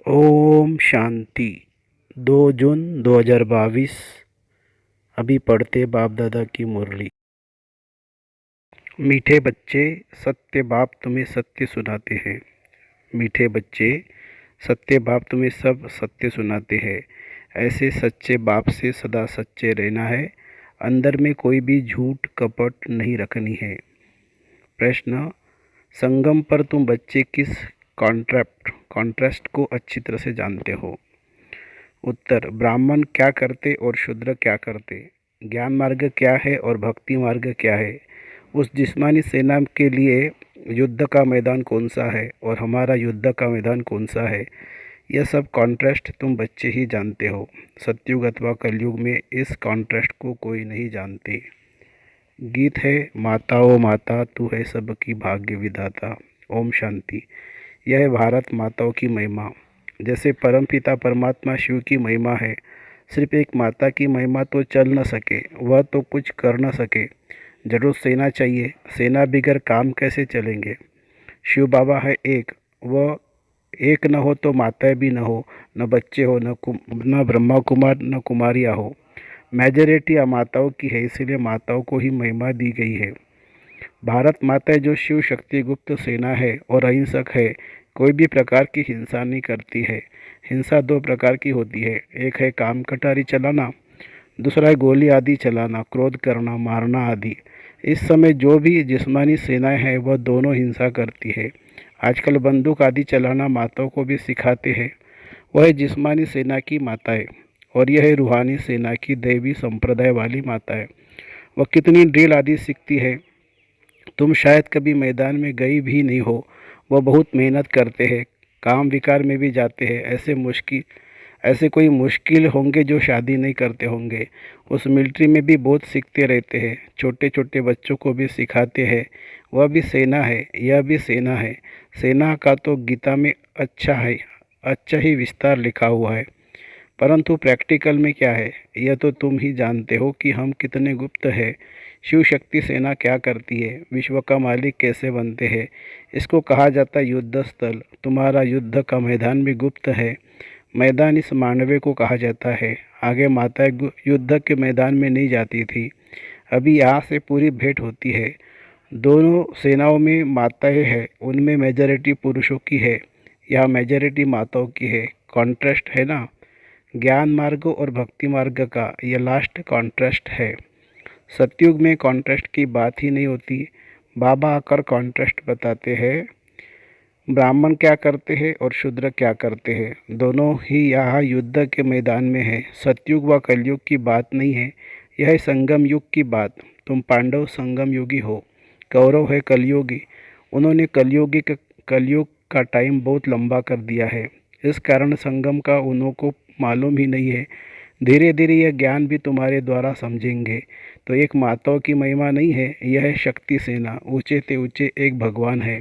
ओम शांति। 2 जून 2022। अभी पढ़ते बाप दादा की मुरली। मीठे बच्चे, सत्य बाप तुम्हें सत्य सुनाते हैं। मीठे बच्चे, सत्य बाप तुम्हें सब सत्य सुनाते हैं। ऐसे सच्चे बाप से सदा सच्चे रहना है। अंदर में कोई भी झूठ कपट नहीं रखनी है। प्रश्न: संगम पर तुम बच्चे किस कॉन्ट्रास्ट को अच्छी तरह से जानते हो? उत्तर: ब्राह्मण क्या करते और शूद्र क्या करते, ज्ञान मार्ग क्या है और भक्ति मार्ग क्या है, उस जिस्मानी सेना के लिए युद्ध का मैदान कौन सा है और हमारा युद्ध का मैदान कौन सा है, यह सब कॉन्ट्रास्ट तुम बच्चे ही जानते हो। सतयुग अथवा कलयुग में इस कॉन्ट्रास्ट को कोई नहीं जानते। गीत है: माता ओ माता तू है सबकी भाग्य विधाता। ओम शांति। यह है भारत माताओं की महिमा। जैसे परमपिता परमात्मा शिव की महिमा है, सिर्फ एक माता की महिमा तो चल न सके, वह तो कुछ कर न सके। जरूर सेना चाहिए, सेना बिगर काम कैसे चलेंगे। शिव बाबा है एक, वह एक न हो तो माताएं भी न हो, न बच्चे हो, न ब्रह्मा कुमार न कुमारियाँ हो। मेजॉरिटी माताओं की है, इसलिए माताओं को ही महिमा दी गई है। भारत माता जो शिव शक्ति गुप्त सेना है और अहिंसक है, कोई भी प्रकार की हिंसा नहीं करती है। हिंसा दो प्रकार की होती है, एक है काम कटारी चलाना, दूसरा है गोली आदि चलाना, क्रोध करना, मारना आदि। इस समय जो भी जिस्मानी सेनाएं हैं वह दोनों हिंसा करती है। आजकल बंदूक आदि चलाना माताओं को भी सिखाते हैं। वह है जिस्मानी सेना की माताएं और यह है रूहानी सेना की दैवी संप्रदाय वाली माताएं। वह कितनी ड्रिल आदि सीखती है, तुम शायद कभी मैदान में गई भी नहीं हो। वह बहुत मेहनत करते हैं, काम विकार में भी जाते हैं। ऐसे कोई मुश्किल होंगे जो शादी नहीं करते होंगे। उस मिलिट्री में भी बहुत सीखते रहते हैं, छोटे छोटे बच्चों को भी सिखाते हैं। वह भी सेना है, यह भी सेना है। सेना का तो गीता में अच्छा ही विस्तार लिखा हुआ है, परंतु प्रैक्टिकल में क्या है यह तो तुम ही जानते हो कि हम कितने गुप्त हैं। शिव शक्ति सेना क्या करती है, विश्व का मालिक कैसे बनते हैं, इसको कहा जाता है युद्ध स्थल। तुम्हारा युद्ध का मैदान भी गुप्त है। मैदान इस मानवे को कहा जाता है। आगे माताएं युद्ध के मैदान में नहीं जाती थी, अभी यहाँ से पूरी भेंट होती है। दोनों सेनाओं में माताएं हैं, उनमें मेजॉरिटी पुरुषों की है, यहाँ मेजॉरिटी माताओं की है। कॉन्ट्रास्ट है ना, ज्ञान मार्ग और भक्ति मार्ग का यह लास्ट कॉन्ट्रास्ट है। सतयुग में कॉन्ट्रास्ट की बात ही नहीं होती। बाबा आकर कॉन्ट्रास्ट बताते हैं। ब्राह्मण क्या करते हैं और शूद्र क्या करते हैं, दोनों ही यहाँ युद्ध के मैदान में है। सतयुग व कलयुग की बात नहीं है, यह है संगम युग की बात। तुम पांडव संगम युगी हो, कौरव है कलयुगी। उन्होंने कलयुग का टाइम बहुत लंबा कर दिया है, इस कारण संगम का उन्हों को मालूम ही नहीं है। धीरे धीरे यह ज्ञान भी तुम्हारे द्वारा समझेंगे। तो एक माताओं की महिमा नहीं है, यह है शक्ति सेना। ऊंचे ते ऊंचे एक भगवान है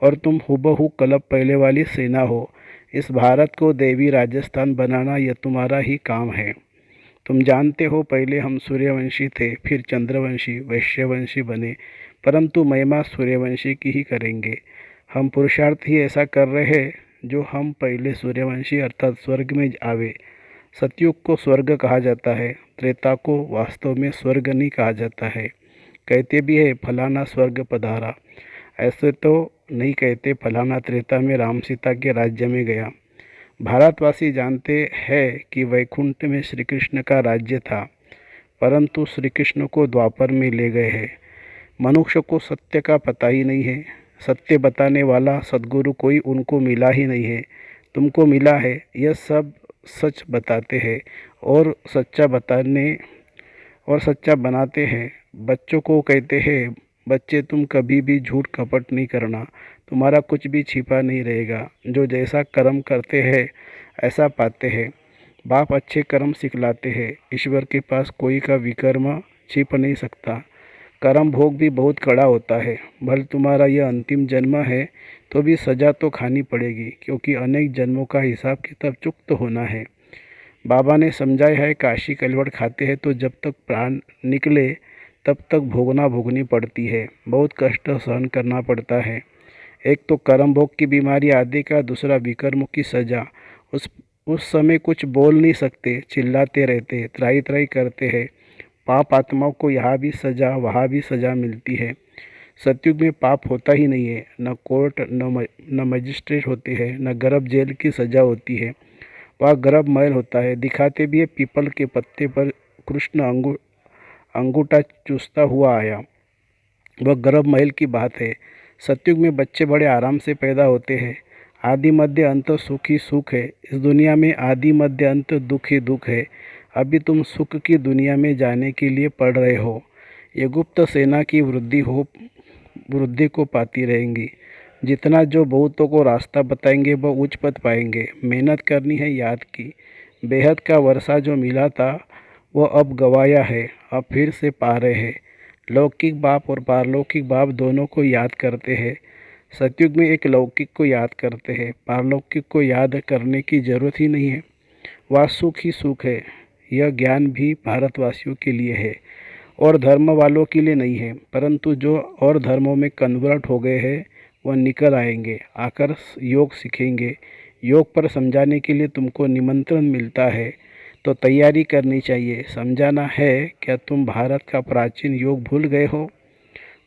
और तुम हुबहू कलब पहले वाली सेना हो। इस भारत को देवी राजस्थान बनाना यह तुम्हारा ही काम है। तुम जानते हो पहले हम सूर्यवंशी थे, फिर चंद्रवंशी वैश्यवंशी बने, परंतु महिमा सूर्यवंशी की ही करेंगे। हम पुरुषार्थ ही ऐसा कर रहे हैं जो हम पहले सूर्यवंशी अर्थात स्वर्ग में आवे। सतयुग को स्वर्ग कहा जाता है, त्रेता को वास्तव में स्वर्ग नहीं कहा जाता है। कहते भी है फलाना स्वर्ग पधारा, ऐसे तो नहीं कहते फलाना त्रेता में राम सीता के राज्य में गया। भारतवासी जानते हैं कि वैकुंठ में श्री कृष्ण का राज्य था, परंतु श्री कृष्ण को द्वापर में ले गए हैं। मनुष्य को सत्य का पता ही नहीं है, सत्य बताने वाला सद्गुरु कोई उनको मिला ही नहीं है। तुमको मिला है, यह सब सच बताते हैं और सच्चा बनाते हैं। बच्चों को कहते हैं, बच्चे तुम कभी भी झूठ कपट नहीं करना, तुम्हारा कुछ भी छिपा नहीं रहेगा। जो जैसा कर्म करते हैं ऐसा पाते हैं। बाप अच्छे कर्म सिखलाते हैं। ईश्वर के पास कोई का विकर्म छिप नहीं सकता। कर्म भोग भी बहुत कड़ा होता है। भले तुम्हारा यह अंतिम जन्म है तो भी सज़ा तो खानी पड़ेगी, क्योंकि अनेक जन्मों का हिसाब किताब चुकत होना है। बाबा ने समझाया है, काशी कलवट खाते हैं तो जब तक प्राण निकले तब तक भोगनी पड़ती है, बहुत कष्ट सहन करना पड़ता है। एक तो कर्म भोग की बीमारी आदि का, दूसरा विकर्मों की सज़ा उस उस समय कुछ बोल नहीं सकते, चिल्लाते रहते, त्राही त्राही करते हैं। पाप आत्माओं को यहाँ भी सज़ा वहाँ भी सज़ा मिलती है। सतयुग में पाप होता ही नहीं है, न कोर्ट न मजिस्ट्रेट होते हैं, न गर्भ जेल की सज़ा होती है। वह गर्भ महल होता है। दिखाते भी है पीपल के पत्ते पर कृष्ण अंगूठा चूसता हुआ आया। वह गर्भ महल की बात है। सतयुग में बच्चे बड़े आराम से पैदा होते हैं। आदि मध्य अंत सुख ही सुख है। इस दुनिया में आदि मध्य अंत दुख ही दुख है। अभी तुम सुख की दुनिया में जाने के लिए पढ़ रहे हो। ये गुप्त सेना की वृद्धि को पाती रहेंगी। जितना जो बहुतों को रास्ता बताएंगे वह उच्च पद पाएंगे। मेहनत करनी है याद की। बेहद का वर्षा जो मिला था वह अब गवाया है, अब फिर से पा रहे हैं। लौकिक बाप और पारलौकिक बाप दोनों को याद करते हैं। सतयुग में एक लौकिक को याद करते हैं, पारलौकिक को याद करने की जरूरत ही नहीं है। वह सुख ही सुख है। यह ज्ञान भी भारतवासियों के लिए है और धर्म वालों के लिए नहीं है। परंतु जो और धर्मों में कन्वर्ट हो गए हैं वह निकल आएंगे, आकर योग सीखेंगे। योग पर समझाने के लिए तुमको निमंत्रण मिलता है तो तैयारी करनी चाहिए। समझाना है क्या तुम भारत का प्राचीन योग भूल गए हो?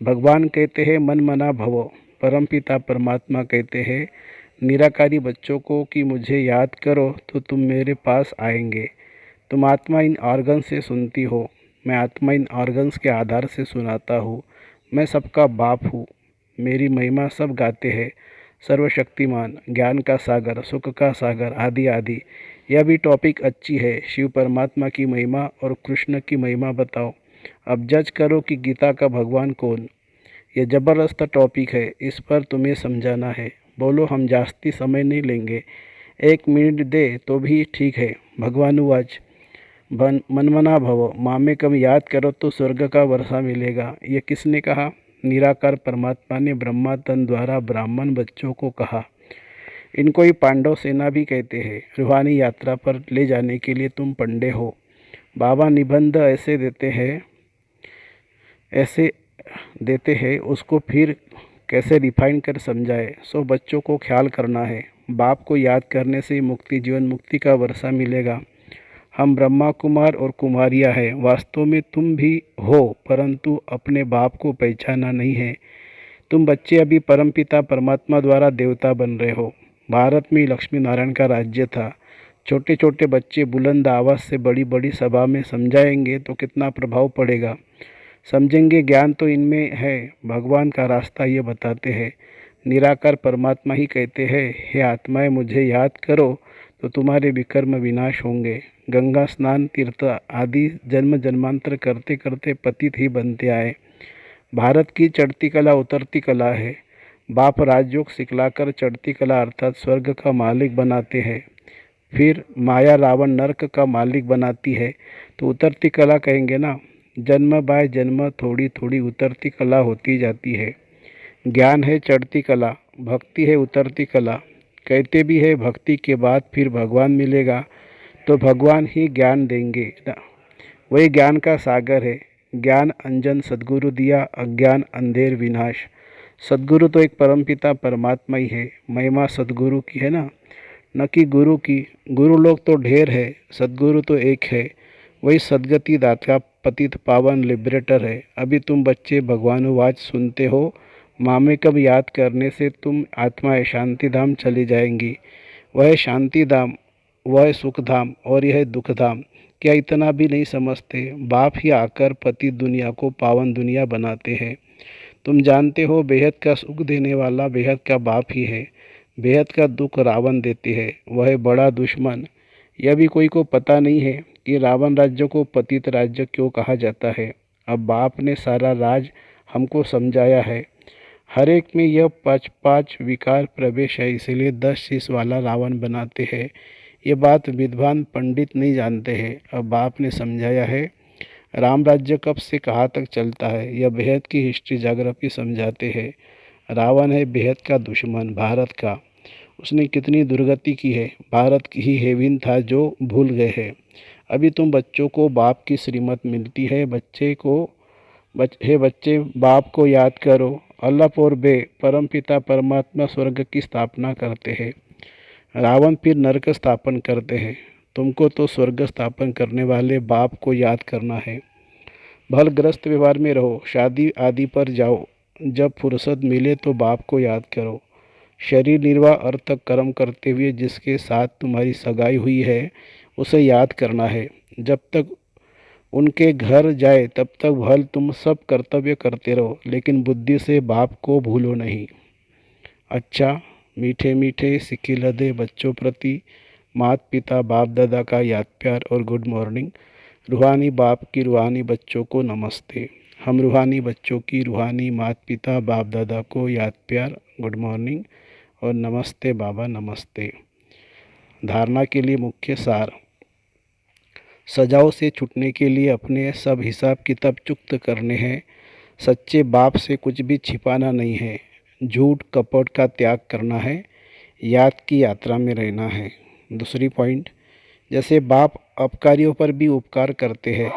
भगवान कहते हैं मन मना भवो। परमपिता परमात्मा कहते हैं निराकारी बच्चों को कि मुझे याद करो तो तुम मेरे पास आएंगे। तुम आत्मा इन ऑर्गन से सुनती हो, मैं आत्मा इन ऑर्गन्स के आधार से सुनाता हूँ। मैं सबका बाप हूँ। मेरी महिमा सब गाते हैं। सर्वशक्तिमान, ज्ञान का सागर, सुख का सागर, आदि आदि। यह भी टॉपिक अच्छी है। शिव परमात्मा की महिमा और कृष्ण की महिमा बताओ। अब जज करो कि गीता का भगवान कौन। यह ज़बरदस्त टॉपिक है, इस पर तुम्हें समझाना है। बोलो, हम जास्ती समय नहीं लेंगे, 1 मिनट दे तो भी ठीक है। भगवानुवाच मनमना भव, मामे कम याद करो तो स्वर्ग का वर्षा मिलेगा। ये किसने कहा? निराकार परमात्मा ने ब्रह्मा तन द्वारा ब्राह्मण बच्चों को कहा। इनको ही पांडव सेना भी कहते हैं। रूहानी यात्रा पर ले जाने के लिए तुम पंडे हो। बाबा निबंध ऐसे देते हैं उसको फिर कैसे रिफाइन कर समझाए। सो बच्चों को ख्याल करना है। बाप को याद करने से मुक्ति, जीवन मुक्ति का वर्षा मिलेगा। हम ब्रह्मा कुमार और कुमारियाँ हैं। वास्तव में तुम भी हो, परंतु अपने बाप को पहचाना नहीं है। तुम बच्चे अभी परमपिता परमात्मा द्वारा देवता बन रहे हो। भारत में लक्ष्मी नारायण का राज्य था। छोटे छोटे बच्चे बुलंद आवाज़ से बड़ी बड़ी सभा में समझाएंगे तो कितना प्रभाव पड़ेगा। समझेंगे। ज्ञान तो इनमें है। भगवान का रास्ता ये बताते हैं। निराकार परमात्मा ही कहते हैं, हे आत्माएं मुझे याद करो तो तुम्हारे विकर्म विनाश होंगे। गंगा स्नान, तीर्थ आदि जन्म जन्मांतर करते करते पतित ही बनते आए। भारत की चढ़ती कला उतरती कला है। बाप राजयोग सिखलाकर चढ़ती कला अर्थात स्वर्ग का मालिक बनाते हैं। फिर माया रावण नरक का मालिक बनाती है तो उतरती कला कहेंगे ना। जन्म बाय जन्म थोड़ी थोड़ी उतरती कला होती जाती है। ज्ञान है चढ़ती कला, भक्ति है उतरती कला। कहते भी है भक्ति के बाद फिर भगवान मिलेगा तो भगवान ही ज्ञान देंगे ना। वही ज्ञान का सागर है। ज्ञान अंजन सद्गुरु दिया, अज्ञान अंधेर विनाश। सद्गुरु तो एक परमपिता परमात्मा ही है। महिमा सद्गुरु की है ना, न कि गुरु की। गुरु लोग तो ढेर है, सद्गुरु तो एक है। वही सद्गति दाता, पतित पावन लिबरेटर है। अभी तुम बच्चे भगवानुवाच सुनते हो। मामे कब याद करने से तुम आत्माएं शांति धाम चली जाएंगी। वह शांति धाम, वह सुख धाम और यह दुख धाम। क्या इतना भी नहीं समझते? बाप ही आकर पति दुनिया को पावन दुनिया बनाते हैं। तुम जानते हो बेहद का सुख देने वाला बेहद का बाप ही है। बेहद का दुख रावण देते हैं, वह बड़ा दुश्मन। यह भी कोई को पता नहीं है कि रावण राज्य को पतित राज्य क्यों कहा जाता है। अब बाप ने सारा राज हमको समझाया है। हर एक में यह 5 विकार प्रवेश है, इसलिए 10 शीश वाला रावण बनाते हैं। ये बात विद्वान पंडित नहीं जानते हैं। अब बाप ने समझाया है। राम राज्य कब से कहाँ तक चलता है, यह बेहद की हिस्ट्री ज्योग्राफी समझाते हैं। रावण है बेहद का दुश्मन भारत का। उसने कितनी दुर्गति की है। भारत की ही हेविन था जो भूल गए हैं। अभी तुम बच्चों को बाप की श्रीमत मिलती है। हे बच्चे, बाप को याद करो। अल्लाह और बे परमपिता परमात्मा स्वर्ग की स्थापना करते हैं। रावण फिर नरक स्थापन करते हैं। तुमको तो स्वर्ग स्थापन करने वाले बाप को याद करना है। भलग्रस्त व्यवहार में रहो, शादी आदि पर जाओ, जब फुर्सत मिले तो बाप को याद करो। शरीर निर्वाह अर्थ कर्म करते हुए जिसके साथ तुम्हारी सगाई हुई है उसे याद करना है। जब तक उनके घर जाए तब तक भल तुम सब कर्तव्य करते रहो, लेकिन बुद्धि से बाप को भूलो नहीं। अच्छा, मीठे मीठे सिकिलधे बच्चों प्रति माता पिता बाप दादा का याद प्यार और गुड मॉर्निंग। रूहानी बाप की रूहानी बच्चों को नमस्ते। हम रूहानी बच्चों की रूहानी माता पिता बाप दादा को याद प्यार, गुड मॉर्निंग और नमस्ते बाबा, नमस्ते। धारणा के लिए मुख्य सार। सजाओं से छूटने के लिए अपने सब हिसाब किताब चुक्त करने हैं। सच्चे बाप से कुछ भी छिपाना नहीं है। झूठ कपट का त्याग करना है। याद की यात्रा में रहना है। दूसरी पॉइंट, जैसे बाप अपकारियों पर भी उपकार करते हैं,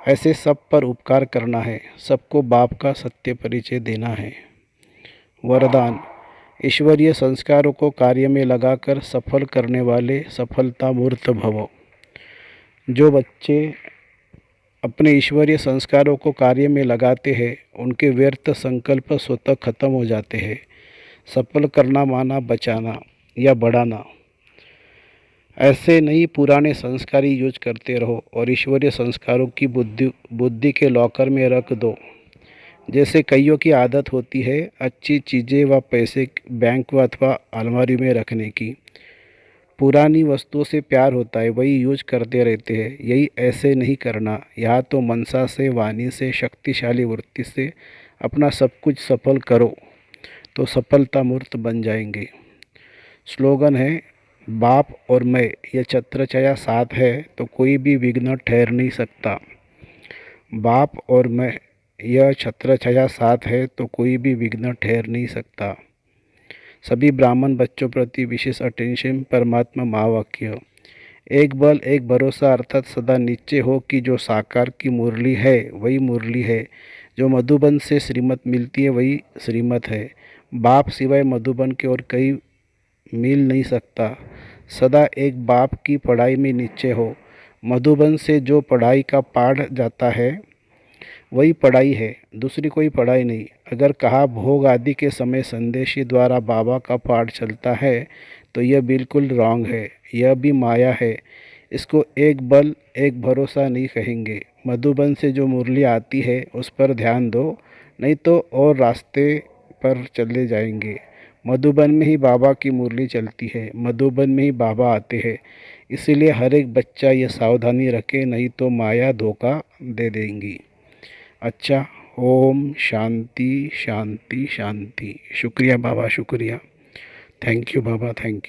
ऐसे सब पर उपकार करना है। सबको बाप का सत्य परिचय देना है। वरदान, ईश्वरीय संस्कारों को कार्य में लगाकर सफल करने वाले सफलता मूर्त भव। जो बच्चे अपने ईश्वरीय संस्कारों को कार्य में लगाते हैं उनके व्यर्थ संकल्प स्वतः खत्म हो जाते हैं। सफल करना माना बचाना या बढ़ाना। ऐसे नहीं, पुराने संस्कार ही यूज करते रहो और ईश्वरीय संस्कारों की बुद्धि के लॉकर में रख दो। जैसे कईयों की आदत होती है अच्छी चीज़ें व पैसे बैंक व अथवा अलमारी में रखने की। पुरानी वस्तुओं से प्यार होता है, वही यूज करते रहते हैं। यही ऐसे नहीं करना। यहाँ तो मनसा से, वाणी से, शक्तिशाली वृत्ति से अपना सब कुछ सफल करो तो सफलता मूर्त बन जाएंगे। स्लोगन है, बाप और मैं यह छत्र छाया साथ है तो कोई भी विघ्न ठहर नहीं सकता। बाप और मैं यह छत्र छाया साथ है तो कोई भी विघ्न ठहर नहीं सकता। सभी ब्राह्मण बच्चों प्रति विशेष अटेंशन। परमात्मा महावाक्य, एक बल एक भरोसा अर्थात सदा नीचे हो कि जो साकार की मुरली है वही मुरली है, जो मधुबन से श्रीमत मिलती है वही श्रीमत है। बाप सिवाय मधुबन के और कहीं मिल नहीं सकता। सदा एक बाप की पढ़ाई में नीचे हो। मधुबन से जो पढ़ाई का पाठ जाता है वही पढ़ाई है, दूसरी कोई पढ़ाई नहीं। अगर कहा भोग आदि के समय संदेशी द्वारा बाबा का पाठ चलता है तो यह बिल्कुल रॉन्ग है, यह भी माया है। इसको एक बल एक भरोसा नहीं कहेंगे। मधुबन से जो मुरली आती है उस पर ध्यान दो, नहीं तो और रास्ते पर चले जाएंगे। मधुबन में ही बाबा की मुरली चलती है, मधुबन में ही बाबा आते हैं। इसीलिए हर एक बच्चा ये सावधानी रखे, नहीं तो माया धोखा दे देंगी। अच्छा, ओम शांति शांति शांति। शुक्रिया बाबा, शुक्रिया। Thank you Baba, thank you.